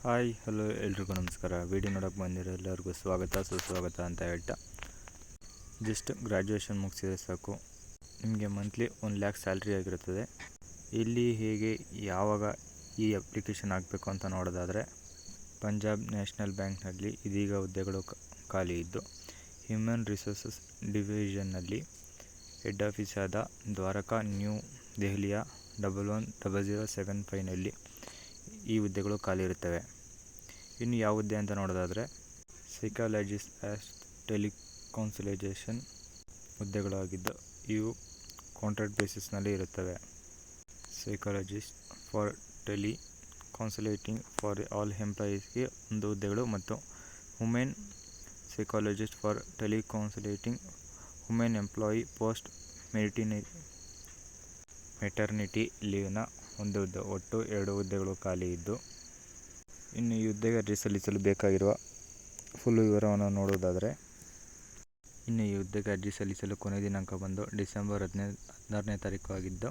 Hi hello ಎಲ್ರಿಗೂ ನಮಸ್ಕಾರ. Video ನೋಡೋಕ್ಕೆ ಬಂದಿರೋ ಎಲ್ಲರಿಗೂ ಸ್ವಾಗತ ಸುಸ್ವಾಗತ ಅಂತ ಹೇಳ್ತಾ, ಜಸ್ಟ್ ಗ್ರ್ಯಾಜುಯೇಷನ್ ಮುಗಿಸಿದ್ರೆ ಸಾಕು, ನಿಮಗೆ ಮಂತ್ಲಿ 1,00,000 ಸ್ಯಾಲ್ರಿ ಆಗಿರುತ್ತದೆ. ಇಲ್ಲಿ ಹೇಗೆ ಯಾವಾಗ ಈ ಅಪ್ಲಿಕೇಶನ್ ಹಾಕಬೇಕು ಅಂತ ನೋಡೋದಾದರೆ, ಪಂಜಾಬ್ ನ್ಯಾಷನಲ್ ಬ್ಯಾಂಕ್ನಲ್ಲಿ ಇದೀಗ ಹುದ್ದೆಗಳು ಖಾಲಿ ಇದ್ದು, ಹ್ಯೂಮನ್ ರಿಸೋರ್ಸಸ್ ಡಿವಿಷನ್ನಲ್ಲಿ ಹೆಡ್ ಆಫೀಸ್ ಆದ ದ್ವಾರಕಾ ನ್ಯೂ ದೆಹಲಿಯ 110075ನಲ್ಲಿ ಈ ಹುದ್ದೆಗಳು ಖಾಲಿ ಇರುತ್ತವೆ. ಇನ್ನು ಯಾವ ಹುದ್ದೆ ಅಂತ ನೋಡೋದಾದರೆ, ಸೈಕಾಲಜಿಸ್ಟ್ ಆ್ಯಸ್ ಟೆಲಿಕೌನ್ಸಿಲೇಷನ್ ಹುದ್ದೆಗಳಾಗಿದ್ದು, ಇವು ಕಾಂಟ್ರಾಕ್ಟ್ ಬೇಸಿಸ್ನಲ್ಲಿ ಇರುತ್ತವೆ. Psychologist for tele counselling for all ಎಂಪ್ಲಾಯೀಸ್ಗೆ ಒಂದು ಹುದ್ದೆಗಳು, ಮತ್ತು women psychologist for telecounselling women employee post maternity ಲೀವ್ನ ಒಂದು ಹುದ್ದೆ. ಒಟ್ಟು 2 ಹುದ್ದೆಗಳು ಖಾಲಿ ಇದ್ದು, ಇನ್ನು ಈ ಹುದ್ದೆಗೆ ಅರ್ಜಿ ಸಲ್ಲಿಸಲು ಬೇಕಾಗಿರುವ ಫುಲ್ ವಿವರವನ್ನು ನೋಡುವುದಾದರೆ, ಇನ್ನು ಈ ಹುದ್ದೆಗೆ ಅರ್ಜಿ ಸಲ್ಲಿಸಲು ಕೊನೆಯ ದಿನಾಂಕ ಬಂದು ಡಿಸೆಂಬರ್ 16ನೇ ತಾರೀಕು ಆಗಿದ್ದು,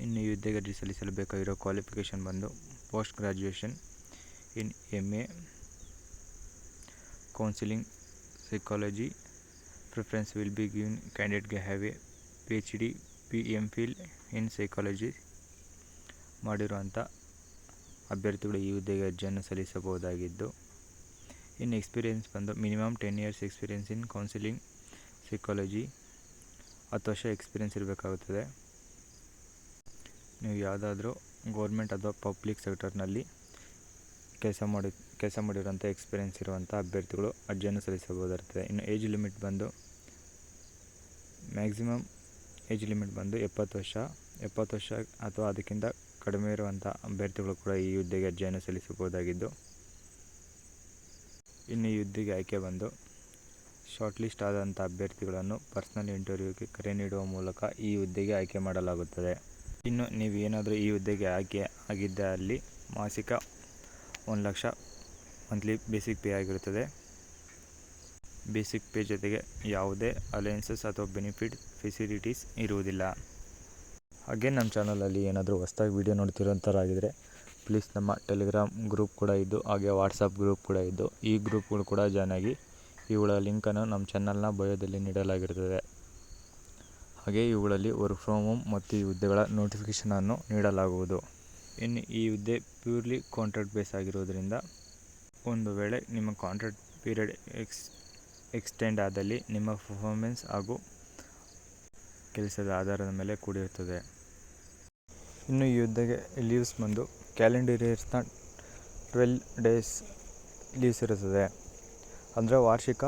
ಇನ್ನು ಈ ಹುದ್ದೆಗೆ ಅರ್ಜಿ ಸಲ್ಲಿಸಲು ಬೇಕಾಗಿರೋ ಕ್ವಾಲಿಫಿಕೇಷನ್ ಬಂದು post graduation in MA counselling psychology. Preference will be given ಕ್ಯಾಂಡಿಡೇಟ್ಗೆ have a PhD PMPhil in psychology ಮಾಡಿರುವಂಥ ಅಭ್ಯರ್ಥಿಗಳು ಈ ಹುದ್ದೆಗೆ ಅರ್ಜಿಯನ್ನು ಸಲ್ಲಿಸಬಹುದಾಗಿದ್ದು, ಇನ್ನು ಎಕ್ಸ್ಪೀರಿಯೆನ್ಸ್ ಬಂದು minimum 10 years experience in counselling psychology, 10 ವರ್ಷ ಎಕ್ಸ್ಪೀರಿಯೆನ್ಸ್ ಇರಬೇಕಾಗುತ್ತದೆ. ನೀವು ಯಾವುದಾದ್ರೂ ಗೌರ್ಮೆಂಟ್ ಅಥವಾ ಪಬ್ಲಿಕ್ ಸೆಕ್ಟರ್ನಲ್ಲಿ ಕೆಲಸ ಮಾಡಿರುವಂಥ ಎಕ್ಸ್ಪೀರಿಯೆನ್ಸ್ ಇರುವಂಥ ಅಭ್ಯರ್ಥಿಗಳು ಅರ್ಜಿಯನ್ನು ಸಲ್ಲಿಸಬಹುದಿರುತ್ತದೆ. ಇನ್ನು ಏಜ್ ಲಿಮಿಟ್ ಬಂದು ಮ್ಯಾಕ್ಸಿಮಮ್ ಏಜ್ ಲಿಮಿಟ್ ಬಂದು 70 ವರ್ಷ ಅಥವಾ ಅದಕ್ಕಿಂತ ಕಡಿಮೆ ಇರುವಂಥ ಅಭ್ಯರ್ಥಿಗಳು ಕೂಡ ಈ ಹುದ್ದೆಗೆ ಅರ್ಜಿಯನ್ನು ಸಲ್ಲಿಸಬಹುದಾಗಿದ್ದು, ಇನ್ನು ಈ ಹುದ್ದೆಗೆ ಆಯ್ಕೆ ಬಂದು ಶಾರ್ಟ್ ಲಿಸ್ಟ್ ಆದಂಥ ಅಭ್ಯರ್ಥಿಗಳನ್ನು ಪರ್ಸನಲ್ ಇಂಟರ್ವ್ಯೂಗೆ ಕರೆ ನೀಡುವ ಮೂಲಕ ಈ ಹುದ್ದೆಗೆ ಆಯ್ಕೆ ಮಾಡಲಾಗುತ್ತದೆ. ಇನ್ನು ನೀವು ಏನಾದರೂ ಈ ಹುದ್ದೆಗೆ ಆಯ್ಕೆ ಆಗಿದ್ದ ಅಲ್ಲಿ ಮಾಸಿಕ 1,00,000 ಮಂತ್ಲಿ ಬೇಸಿಕ್ ಪೇ ಆಗಿರುತ್ತದೆ. ಬೇಸಿಕ್ ಪೇ ಜೊತೆಗೆ ಯಾವುದೇ ಅಲಯನ್ಸಸ್ ಅಥವಾ ಬೆನಿಫಿಟ್ ಫೆಸಿಲಿಟೀಸ್ ಇರುವುದಿಲ್ಲ. ಹಾಗೆ ನಮ್ಮ ಚಾನಲಲ್ಲಿ ಏನಾದರೂ ಹೊಸದಾಗಿ ವಿಡಿಯೋ ನೋಡ್ತಿರೋಂಥರಾಗಿದ್ದರೆ ಪ್ಲೀಸ್ ನಮ್ಮ ಟೆಲಿಗ್ರಾಮ್ ಗ್ರೂಪ್ ಕೂಡ ಇದ್ದು, ಹಾಗೆ ವಾಟ್ಸಪ್ ಗ್ರೂಪ್ ಕೂಡ ಇದ್ದು, ಈ ಗ್ರೂಪ್ಗಳು ಕೂಡ ಜಾಯ್ನ್ ಆಗಿ. ಇವುಗಳ ಲಿಂಕನ್ನು ನಮ್ಮ ಚಾನಲ್ನ ಬಯೋದಲ್ಲಿ ನೀಡಲಾಗಿರುತ್ತದೆ. ಹಾಗೆ ಇವುಗಳಲ್ಲಿ ವರ್ಕ್ ಫ್ರಮ್ ಹೋಮ್ ಮತ್ತು ಈ ಹುದ್ದೆಗಳ ನೋಟಿಫಿಕೇಷನನ್ನು ನೀಡಲಾಗುವುದು. ಇನ್ನು ಈ ಹುದ್ದೆ ಪ್ಯೂರ್ಲಿ ಕಾಂಟ್ರಾಕ್ಟ್ ಬೇಸ್ ಆಗಿರೋದ್ರಿಂದ, ಒಂದು ವೇಳೆ ನಿಮ್ಮ ಕಾಂಟ್ರಾಕ್ಟ್ ಪೀರಿಯಡ್ ಎಕ್ಸ್ಟೆಂಡ್ ಆದಲ್ಲಿ ನಿಮ್ಮ ಪರ್ಫಾರ್ಮೆನ್ಸ್ ಹಾಗೂ ಕೆಲಸದ ಆಧಾರದ ಮೇಲೆ ಕೂಡಿರುತ್ತದೆ. ಇನ್ನು ಈ ಹುದ್ದೆಗೆ ಲೀವ್ಸ್ ಬಂದು ಕ್ಯಾಲೆಂಡರ್ ಇಯರ್ಸ್ನ 12 days ಲೀವ್ಸ್ ಇರುತ್ತದೆ. ಅಂದರೆ ವಾರ್ಷಿಕ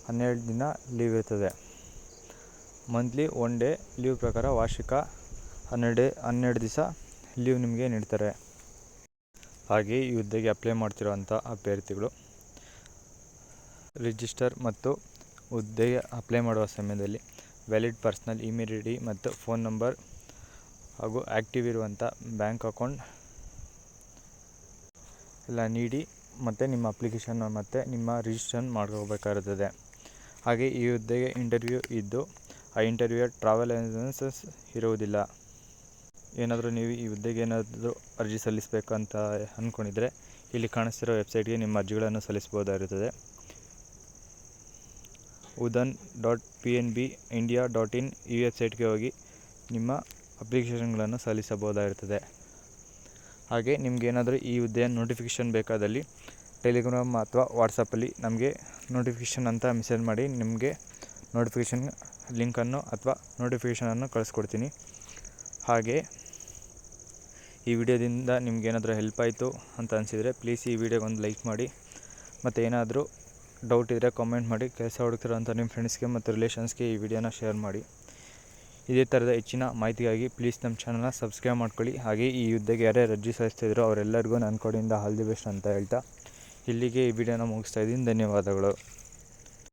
12 ದಿನ ಲೀವ್ ಇರ್ತದೆ. ಮಂತ್ಲಿ 1 day ಲೀವ್ ಪ್ರಕಾರ ವಾರ್ಷಿಕ 12 ದಿವಸ ಲೀವ್ ನಿಮಗೆ ನೀಡ್ತಾರೆ. ಹಾಗೆ ಈ ಹುದ್ದೆಗೆ ಅಪ್ಲೈ ಮಾಡ್ತಿರೋವಂಥ ಅಭ್ಯರ್ಥಿಗಳು ರಿಜಿಸ್ಟರ್ ಮತ್ತು ಹುದ್ದೆಗೆ ಅಪ್ಲೈ ಮಾಡುವ ಸಮಯದಲ್ಲಿ ವ್ಯಾಲಿಡ್ ಪರ್ಸನಲ್ ಇಮೇಲ್ ID ಮತ್ತು ಫೋನ್ ನಂಬರ್ ಹಾಗೂ ಆ್ಯಕ್ಟಿವ್ ಇರುವಂಥ ಬ್ಯಾಂಕ್ ಅಕೌಂಟ್ ಎಲ್ಲ ನೀಡಿ ಮತ್ತು ನಿಮ್ಮ ಅಪ್ಲಿಕೇಶನ್ ಮತ್ತು ನಿಮ್ಮ ರಿಜಿಸ್ಟ್ರೇಷನ್ ಮಾಡ್ಕೋಬೇಕಾಗಿರುತ್ತದೆ. ಹಾಗೆ ಈ ಹುದ್ದೆಗೆ ಇಂಟರ್ವ್ಯೂ ಇದ್ದು, ಆ ಇಂಟರ್ವ್ಯೂ ಟ್ರಾವೆಲ್ ಎಕ್ಸ್ಪೆನ್ಸಸ್ ಇರುವುದಿಲ್ಲ. ಏನಾದರೂ ನೀವು ಈ ಹುದ್ದೆಗೆ ಏನಾದರೂ ಅರ್ಜಿ ಸಲ್ಲಿಸಬೇಕಂತ ಅಂದ್ಕೊಂಡಿದ್ರೆ, ಇಲ್ಲಿ ಕಾಣಿಸ್ತಿರೋ ವೆಬ್ಸೈಟ್ಗೆ ನಿಮ್ಮ ಅರ್ಜಿಗಳನ್ನು ಸಲ್ಲಿಸಬಹುದಾಗಿರುತ್ತದೆ. udan.pnbindia.in ಈ ವೆಬ್ಸೈಟ್ಗೆ ಹೋಗಿ ನಿಮ್ಮ ಅಪ್ಲಿಕೇಶನ್ಗಳನ್ನು ಸಲ್ಲಿಸಬಹುದಾಗಿರುತ್ತದೆ. ಹಾಗೆ ನಿಮಗೇನಾದರೂ ಈ ಹುದ್ದೆಯ ನೋಟಿಫಿಕೇಷನ್ ಬೇಕಾದಲ್ಲಿ ಟೆಲಿಗ್ರಾಮ್ ಅಥವಾ ವಾಟ್ಸಪ್ಪಲ್ಲಿ ನಮಗೆ ನೋಟಿಫಿಕೇಷನ್ ಅಂತ ಮೆಸೇಜ್ ಮಾಡಿ, ನಿಮಗೆ ನೋಟಿಫಿಕೇಷನ್ ಲಿಂಕನ್ನು ಅಥವಾ ನೋಟಿಫಿಕೇಷನನ್ನು ಕಳಿಸ್ಕೊಡ್ತೀನಿ. ಹಾಗೆ ಈ ವಿಡಿಯೋದಿಂದ ನಿಮಗೇನಾದರೂ ಹೆಲ್ಪ್ ಆಯಿತು ಅಂತ ಅನಿಸಿದರೆ ಪ್ಲೀಸ್ ಈ ವಿಡಿಯೋಗೆ ಒಂದು ಲೈಕ್ ಮಾಡಿ, ಮತ್ತು ಏನಾದರೂ ಡೌಟ್ ಇದ್ದರೆ ಕಾಮೆಂಟ್ ಮಾಡಿ. ಕೆಲಸ ಹುಡುಕ್ತಿರೋಂಥ ನಿಮ್ಮ ಫ್ರೆಂಡ್ಸ್ಗೆ ಮತ್ತು ರಿಲೇಷನ್ಸ್ಗೆ ಈ ವಿಡಿಯೋನ ಶೇರ್ ಮಾಡಿ. ಇದೇ ಥರದ ಹೆಚ್ಚಿನ ಮಾಹಿತಿಗಾಗಿ ಪ್ಲೀಸ್ ನಮ್ಮ ಚಾನಲ್ನ ಸಬ್ಸ್ಕ್ರೈಬ್ ಮಾಡ್ಕೊಳ್ಳಿ. ಹಾಗೆ ಈ ಹುದ್ದೆಗೆ ಯಾರ್ಯಾರು ಅರ್ಜಿ ಸಲ್ಲಿಸ್ತಿದ್ರು ಅವರೆಲ್ಲರಿಗೂ ನನ್ನ ಕಡೆಯಿಂದ ಆಲ್ ದಿ ಬೆಸ್ಟ್ ಅಂತ ಹೇಳ್ತಾ, ಇಲ್ಲಿಗೆ ಈ ವಿಡಿಯೋನ ಮುಗಿಸ್ತಾ ಇದ್ದೀನಿ. ಧನ್ಯವಾದಗಳು.